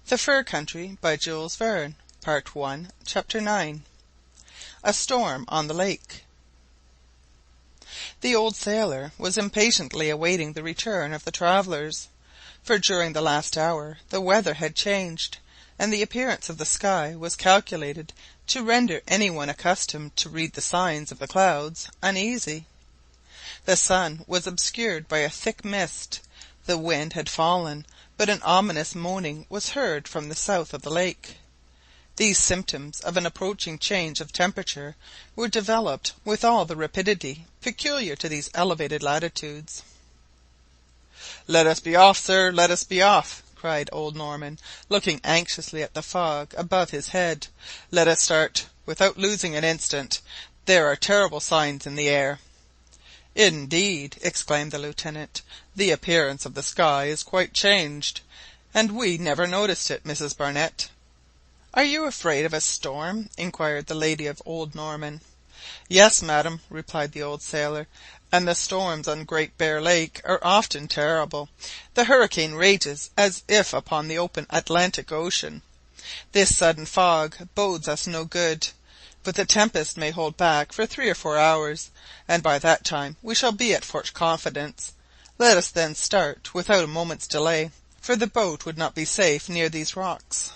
The Fur Country by Jules Verne. Part 1, Chapter 9. A Storm on the Lake. The old sailor was impatiently awaiting the return of the travellers, for during the last hour the weather had changed, and the appearance of the sky was calculated to render any one accustomed to read the signs of the clouds uneasy. The sun was obscured by a thick mist, the wind had fallen, but an ominous moaning was heard from the south of the lake. These symptoms of an approaching change of temperature were developed with all the rapidity peculiar to these elevated latitudes. "Let us be off, sir, let us be off!" cried old Norman, looking anxiously at the fog above his head. "Let us start, without losing an instant. There are terrible signs in the air." "Indeed!" exclaimed the Lieutenant. "The appearance of the sky is quite changed, and we never noticed it, Mrs Barnett." "Are you afraid of a storm?" inquired the lady of old Norman. "Yes, madam," replied the old sailor, "and the storms on Great Bear Lake are often terrible. The hurricane rages as if upon the open Atlantic Ocean. This sudden fog bodes us no good, but the tempest may hold back for 3 or 4 hours, and by that time we shall be at Fort Confidence. Let us then start without a moment's delay, for the boat would not be safe near these rocks."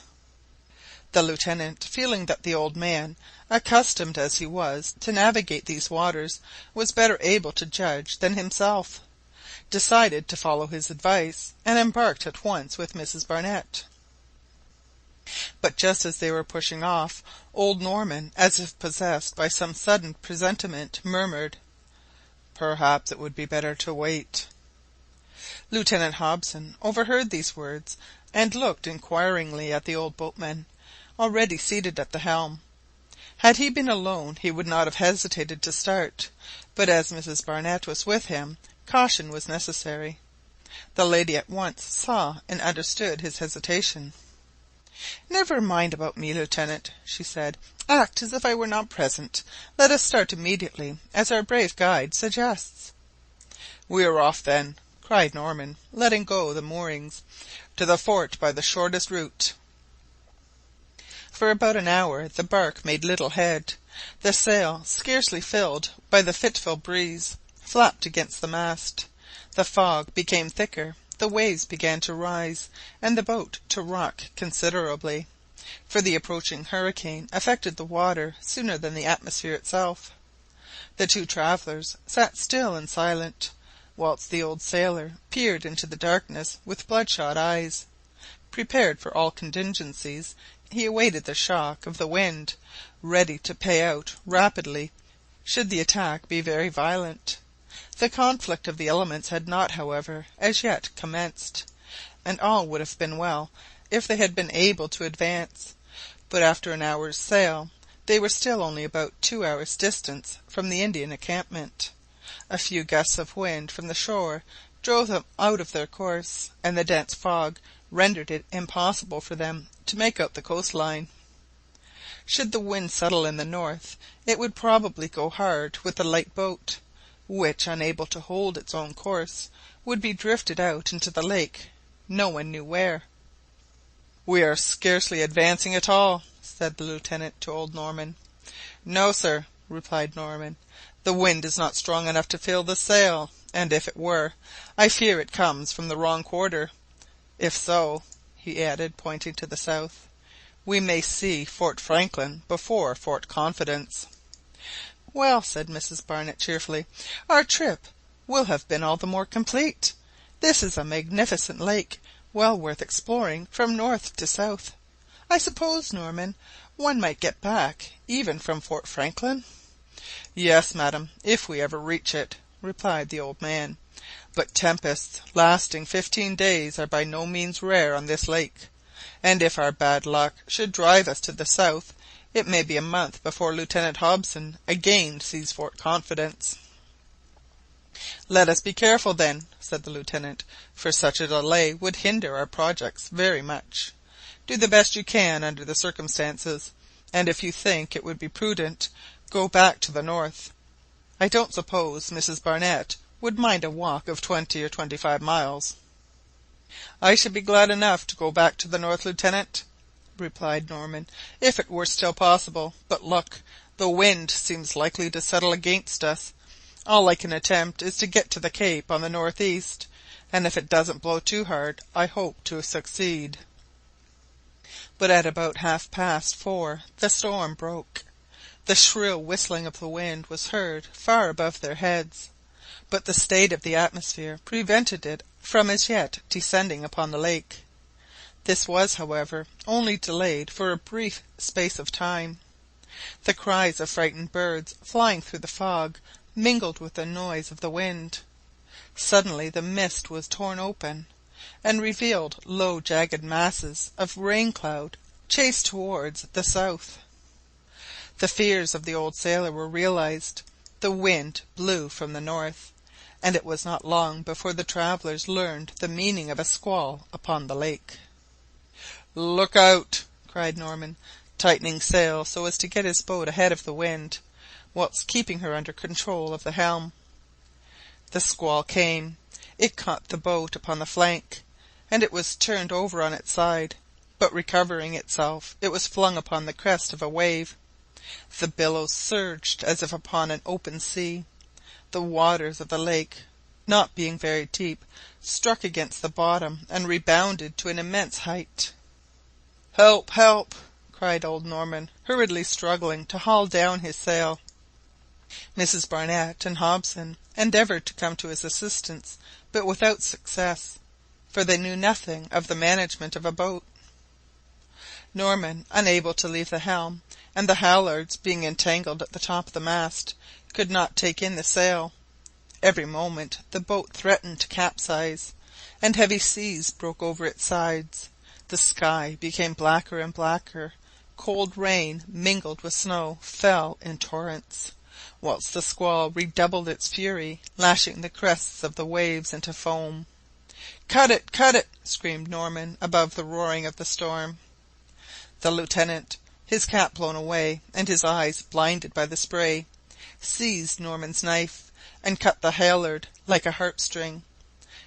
The Lieutenant, feeling that the old man, accustomed as he was to navigate these waters, was better able to judge than himself, decided to follow his advice, and embarked at once with Mrs Barnett. But just as they were pushing off, old Norman, as if possessed by some sudden presentiment, murmured, "Perhaps it would be better to wait." Lieutenant Hobson overheard these words, and looked inquiringly at the old boatman, already seated at the helm. Had he been alone he would not have hesitated to start, but as Mrs Barnett was with him, caution was necessary. The lady at once saw and understood his hesitation. "Never mind about me, Lieutenant," she said. "Act as if I were not present. Let us start immediately, as our brave guide suggests." "We are off, then," cried Norman, letting go the moorings, "to the fort by the shortest route." For about an hour the bark made little head. The sail, scarcely filled by the fitful breeze, flapped against the mast. The fog became thicker, the waves began to rise, and the boat to rock considerably, for the approaching hurricane affected the water sooner than the atmosphere itself. The two travellers sat still and silent, whilst the old sailor peered into the darkness with bloodshot eyes. Prepared for all contingencies, he awaited the shock of the wind, ready to pay out rapidly should the attack be very violent. The conflict of the elements had not, however, as yet commenced, and all would have been well if they had been able to advance. But after an hour's sail they were still only about 2 hours' distance from the Indian encampment. A few gusts of wind from the shore drove them out of their course, and the dense fog rendered it impossible for them to make out the coast-line. Should the wind settle in the north, it would probably go hard with the light boat, which, unable to hold its own course, would be drifted out into the lake, no one knew where. "We are scarcely advancing at all," said the Lieutenant to old Norman. "No, sir," replied Norman. "The wind is not strong enough to fill the sail, and if it were, I fear it comes from the wrong quarter. If so," he added, pointing to the south, "we may see Fort Franklin before Fort Confidence." "Well," said Mrs Barnett cheerfully, "our trip will have been all the more complete. This is a magnificent lake, well worth exploring from north to south. I suppose, Norman, one might get back even from Fort Franklin?" "Yes, madam, if we ever reach it," replied the old man. "But tempests lasting 15 days are by no means rare on this lake, and if our bad luck should drive us to the south, it may be a month before Lieutenant Hobson again sees Fort Confidence." "Let us be careful, then," said the Lieutenant, "for such a delay would hinder our projects very much. Do the best you can under the circumstances, and if you think it would be prudent, go back to the north. I don't suppose Mrs Barnett would mind a walk of 20 or 25 miles." "I should be glad enough to go back to the north, Lieutenant," replied Norman, "if it were still possible. But look, the wind seems likely to settle against us. All I can attempt is to get to the cape on the north-east, and if it doesn't blow too hard I hope to succeed." But at about half-past 4 the storm broke. The shrill whistling of the wind was heard far above their heads, but the state of the atmosphere prevented it from as yet descending upon the lake. This was, however, only delayed for a brief space of time. The cries of frightened birds flying through the fog mingled with the noise of the wind. Suddenly the mist was torn open, and revealed low jagged masses of rain-cloud chased towards the south. The fears of the old sailor were realized. The wind blew from the north, and it was not long before the travellers learned the meaning of a squall upon the lake. "Look out!" cried Norman, tightening sail so as to get his boat ahead of the wind, whilst keeping her under control of the helm. The squall came. It caught the boat upon the flank, and it was turned over on its side, but recovering itself it was flung upon the crest of a wave. The billows surged as if upon an open sea. The waters of the lake, not being very deep, struck against the bottom and rebounded to an immense height. "Help! help!" cried old Norman, hurriedly struggling to haul down his sail. Mrs Barnett and Hobson endeavoured to come to his assistance, but without success, for they knew nothing of the management of a boat. Norman, unable to leave the helm, and the halliards being entangled at the top of the mast, could not take in the sail. Every moment the boat threatened to capsize, and heavy seas broke over its sides. The sky became blacker and blacker. Cold rain, mingled with snow, fell in torrents, whilst the squall redoubled its fury, lashing the crests of the waves into foam. "Cut it! cut it!" screamed Norman above the roaring of the storm. The lieutenant, his cap blown away, and his eyes blinded by the spray, seized Norman's knife, and cut the halliard like a harp-string.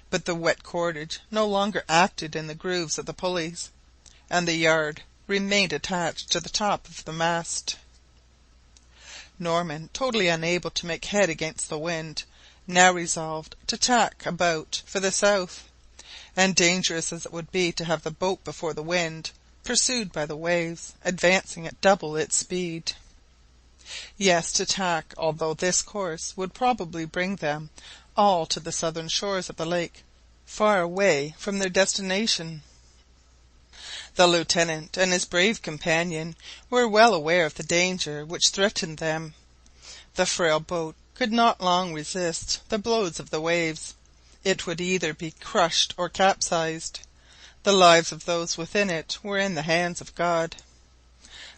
But the wet cordage no longer acted in the grooves of the pulleys, and the yard remained attached to the top of the mast. Norman, totally unable to make head against the wind, now resolved to tack about for the south, and dangerous as it would be to have the boat before the wind, pursued by the waves, advancing at double its speed. Yes, to tack, although this course would probably bring them all to the southern shores of the lake, far away from their destination. The lieutenant and his brave companion were well aware of the danger which threatened them. The frail boat could not long resist the blows of the waves. It would either be crushed or capsized. The lives of those within it were in the hands of God.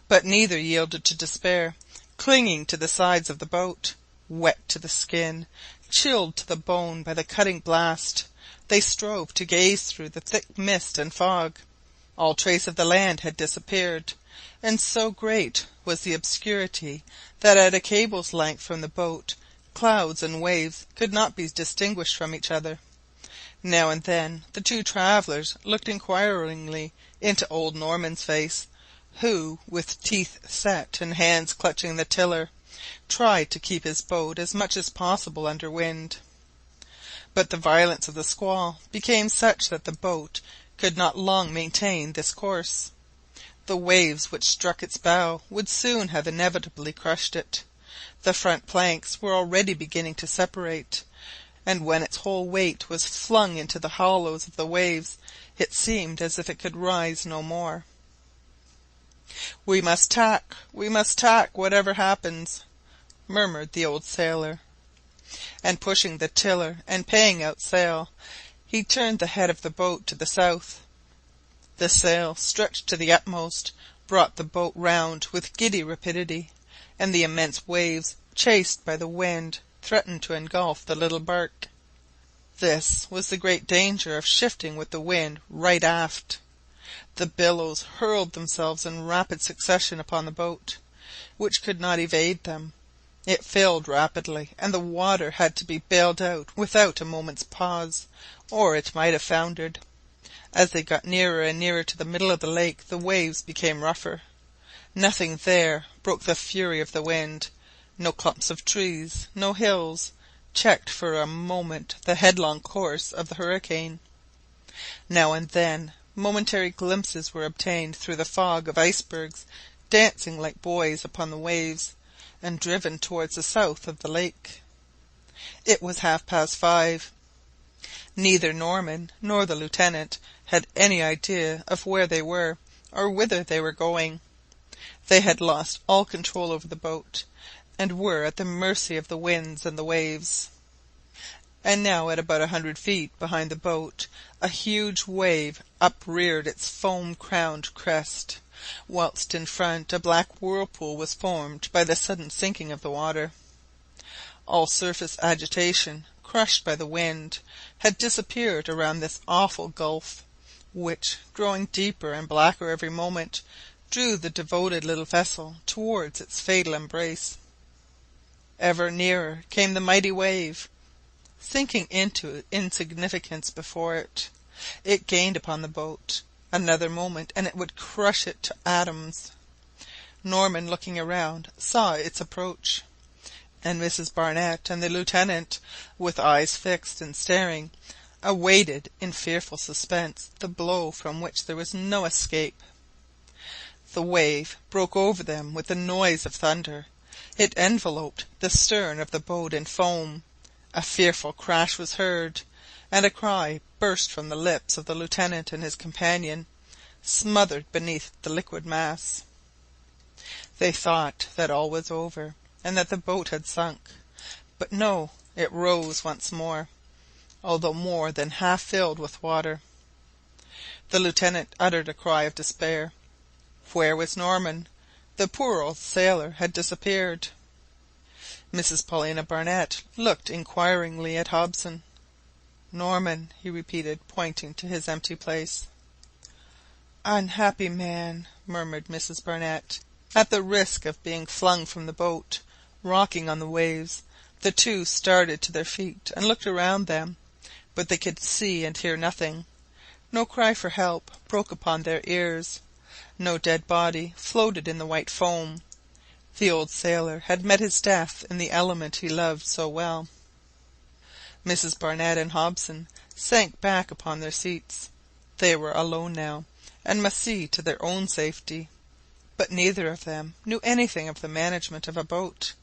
But neither yielded to despair. Clinging to the sides of the boat, wet to the skin, chilled to the bone by the cutting blast, they strove to gaze through the thick mist and fog. All trace of the land had disappeared, and so great was the obscurity that at a cable's length from the boat clouds and waves could not be distinguished from each other. Now and then the two travellers looked inquiringly into old Norman's face, who, with teeth set and hands clutching the tiller, tried to keep his boat as much as possible under wind. But the violence of the squall became such that the boat could not long maintain this course. The waves which struck its bow would soon have inevitably crushed it. The front planks were already beginning to separate, and when its whole weight was flung into the hollows of the waves, it seemed as if it could rise no more. We must tack, whatever happens," murmured the old sailor, and pushing the tiller and paying out sail, he turned the head of the boat to the south. The sail, stretched to the utmost, brought the boat round with giddy rapidity, and the immense waves, chased by the wind, threatened to engulf the little bark. This was the great danger of shifting with the wind right aft. The billows hurled themselves in rapid succession upon the boat, which could not evade them. It filled rapidly, and the water had to be bailed out without a moment's pause, or it might have foundered. As they got nearer and nearer to the middle of the lake the waves became rougher. Nothing there broke the fury of the wind. No clumps of trees, no hills, checked for a moment the headlong course of the hurricane. Now and then momentary glimpses were obtained through the fog of icebergs dancing like buoys upon the waves, and driven towards the south of the lake. It was 5:30. Neither Norman nor the Lieutenant had any idea of where they were or whither they were going. They had lost all control over the boat, and were at the mercy of the winds and the waves. And now, at about 100 feet behind the boat, a huge wave upreared its foam-crowned crest, whilst in front a black whirlpool was formed by the sudden sinking of the water. All surface agitation, crushed by the wind, had disappeared around this awful gulf, which, growing deeper and blacker every moment, drew the devoted little vessel towards its fatal embrace. Ever nearer came the mighty wave, sinking into insignificance before it. It gained upon the boat. Another moment and it would crush it to atoms. Norman, looking around, saw its approach, and Mrs Barnett and the Lieutenant, with eyes fixed and staring, awaited in fearful suspense the blow from which there was no escape. The wave broke over them with the noise of thunder. It enveloped the stern of the boat in foam. A fearful crash was heard, and a cry burst from the lips of the Lieutenant and his companion, smothered beneath the liquid mass. They thought that all was over, and that the boat had sunk. But no, it rose once more, although more than half filled with water. The Lieutenant uttered a cry of despair. Where was Norman? The poor old sailor had disappeared. Mrs Paulina Barnett looked inquiringly at Hobson. "Norman," he repeated, pointing to his empty place. "Unhappy man," murmured Mrs Barnett. At the risk of being flung from the boat, rocking on the waves, the two started to their feet and looked around them, but they could see and hear nothing. No cry for help broke upon their ears. No dead body floated in the white foam. The old sailor had met his death in the element he loved so well. Mrs Barnett and Hobson sank back upon their seats. They were alone now, and must see to their own safety. But neither of them knew anything of the management of a boat,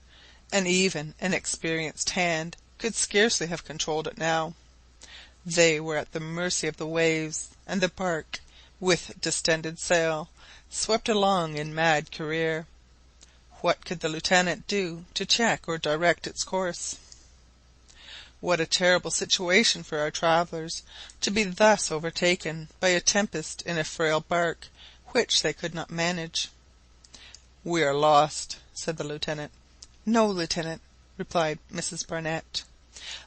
and even an experienced hand could scarcely have controlled it now. They were at the mercy of the waves, and the bark, with distended sail, swept along in mad career. What could the Lieutenant do to check or direct its course? What a terrible situation for our travellers, to be thus overtaken by a tempest in a frail bark which they could not manage. "We are lost," said the Lieutenant. "No, Lieutenant," replied Mrs Barnett.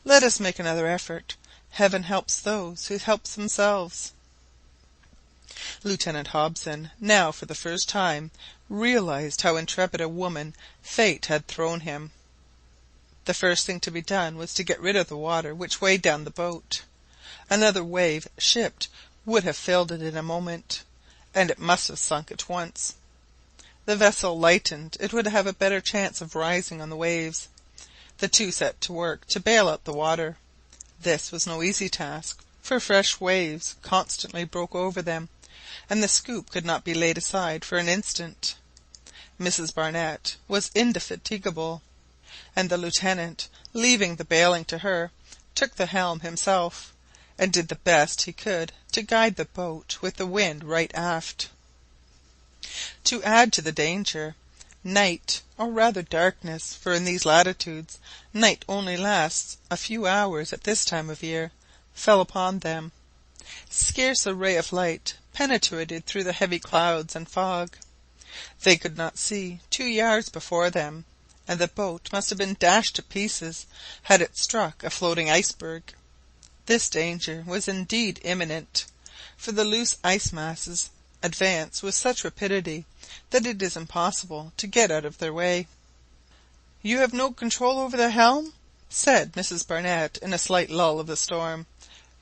"Let us make another effort. Heaven helps those who help themselves." Lieutenant Hobson now for the first time realized how intrepid a woman fate had thrown him. The first thing to be done was to get rid of the water which weighed down the boat. Another wave shipped would have filled it in a moment, and it must have sunk at once. The vessel lightened, it would have a better chance of rising on the waves. The two set to work to bail out the water. This was no easy task, for fresh waves constantly broke over them, and the scoop could not be laid aside for an instant. Mrs Barnett was indefatigable, and the Lieutenant, leaving the bailing to her, took the helm himself, and did the best he could to guide the boat with the wind right aft. To add to the danger, night, or rather darkness, for in these latitudes night only lasts a few hours at this time of year, fell upon them. Scarce a ray of light penetrated through the heavy clouds and fog. They could not see 2 yards before them, and the boat must have been dashed to pieces had it struck a floating iceberg. This danger was indeed imminent, for the loose ice masses advance with such rapidity that it is impossible to get out of their way. "You have no control over the helm?" said Mrs Barnett in a slight lull of the storm.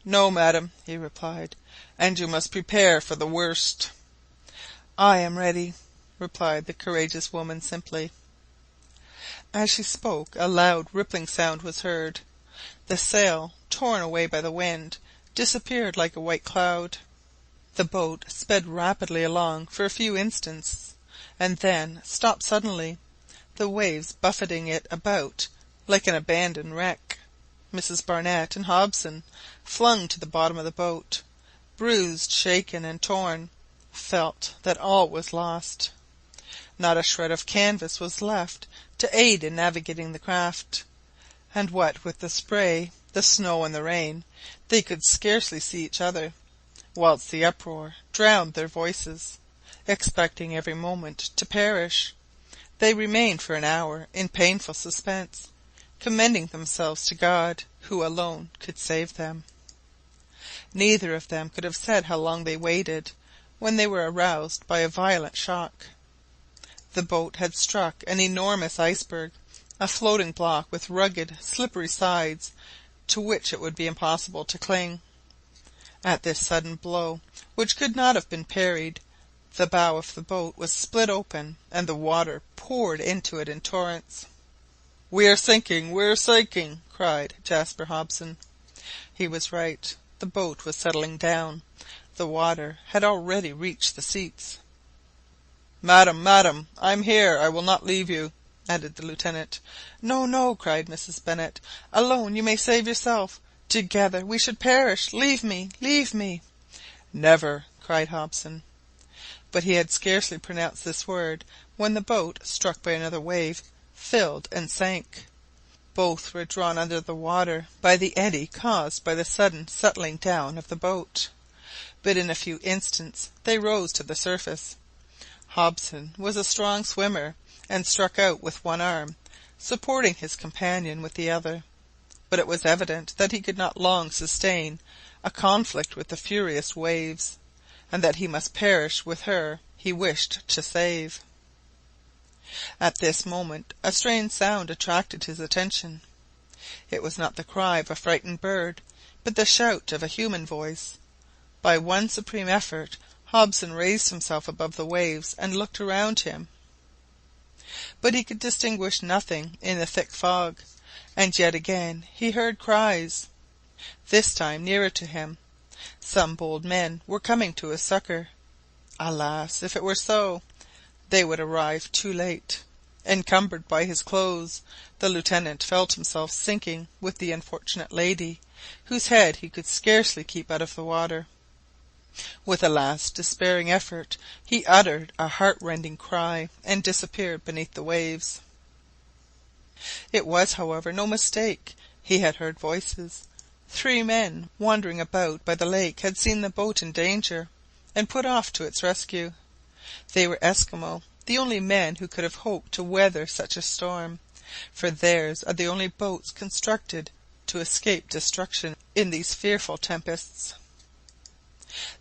"No, madam," he replied. and you must prepare for the worst." "I am ready," replied the courageous woman simply. As she spoke a loud rippling sound was heard. The sail, torn away by the wind, disappeared like a white cloud. The boat sped rapidly along for a few instants, and then stopped suddenly, the waves buffeting it about like an abandoned wreck. Mrs Barnett and Hobson, flung to the bottom of the boat, bruised, shaken, and torn, felt that all was lost. Not a shred of canvas was left to aid in navigating the craft, and what with the spray, the snow, and the rain, they could scarcely see each other, whilst the uproar drowned their voices. Expecting every moment to perish, they remained for an hour in painful suspense, commending themselves to God, who alone could save them. Neither of them could have said how long they waited, when they were aroused by a violent shock. The boat had struck an enormous iceberg, a floating block with rugged, slippery sides, to which it would be impossible to cling. At this sudden blow, which could not have been parried, the bow of the boat was split open, and the water poured into it in torrents. "We are sinking! We are sinking!" cried Jasper Hobson. He was right. The boat was settling down. The water had already reached the seats. "Madam, madam, I am here. I will not leave you," added the lieutenant. "No, no," cried Mrs Barnett. "Alone you may save yourself. Together we should perish. Leave me, leave me." "Never," cried Hobson. But he had scarcely pronounced this word when the boat, struck by another wave, filled and sank. Both were drawn under the water by the eddy caused by the sudden settling down of the boat, but in a few instants they rose to the surface. Hobson was a strong swimmer, and struck out with one arm, supporting his companion with the other, but it was evident that he could not long sustain a conflict with the furious waves, and that he must perish with her he wished to save. At this moment a strange sound attracted his attention. It was not the cry of a frightened bird, but the shout of a human voice. By one supreme effort Hobson raised himself above the waves and looked around him, but he could distinguish nothing in the thick fog, and yet again he heard cries, this time nearer to him. Some bold men were coming to his succour. Alas, if it were so, they would arrive too late. Encumbered by his clothes, the lieutenant felt himself sinking with the unfortunate lady, whose head he could scarcely keep out of the water. With a last despairing effort he uttered a heart-rending cry, and disappeared beneath the waves. It was, however, no mistake. He had heard voices. 3 men wandering about by the lake had seen the boat in danger, and put off to its rescue. They were Eskimo, the only men who could have hoped to weather such a storm, for theirs are the only boats constructed to escape destruction in these fearful tempests.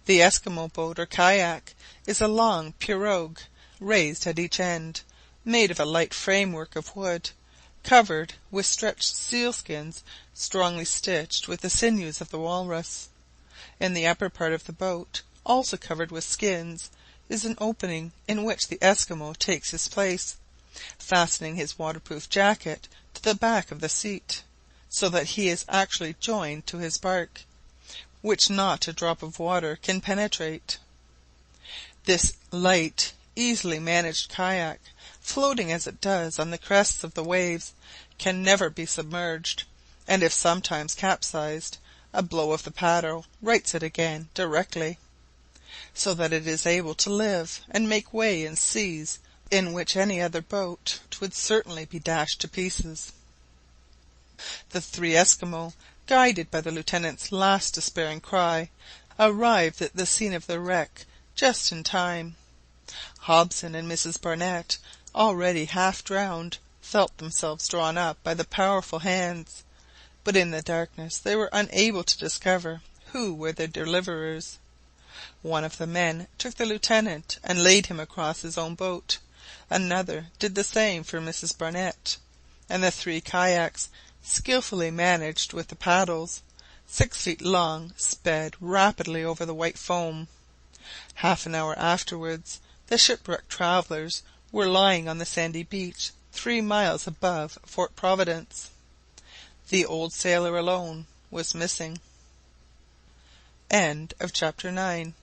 The Eskimo boat, or kayak, is a long pirogue, raised at each end, made of a light framework of wood, covered with stretched sealskins strongly stitched with the sinews of the walrus. In the upper part of the boat, also covered with skins, is an opening in which the Eskimo takes his place, fastening his waterproof jacket to the back of the seat, so that he is actually joined to his bark, which not a drop of water can penetrate. This light, easily managed kayak, floating as it does on the crests of the waves, can never be submerged, and if sometimes capsized, a blow of the paddle rights it again directly, so that it is able to live and make way in seas in which any other boat would certainly be dashed to pieces. The 3 Eskimo, guided by the lieutenant's last despairing cry, arrived at the scene of the wreck just in time. Hobson and Mrs Barnett, already half drowned, felt themselves drawn up by the powerful hands, but in the darkness they were unable to discover who were their deliverers. One of the men took the lieutenant and laid him across his own boat. Another did the same for Mrs Barnett, and the 3 kayaks, skilfully managed with the paddles, 6 feet long, sped rapidly over the white foam. Half an hour afterwards the shipwrecked travellers were lying on the sandy beach 3 miles above Fort Providence. The old sailor alone was missing. CHAPTER 10.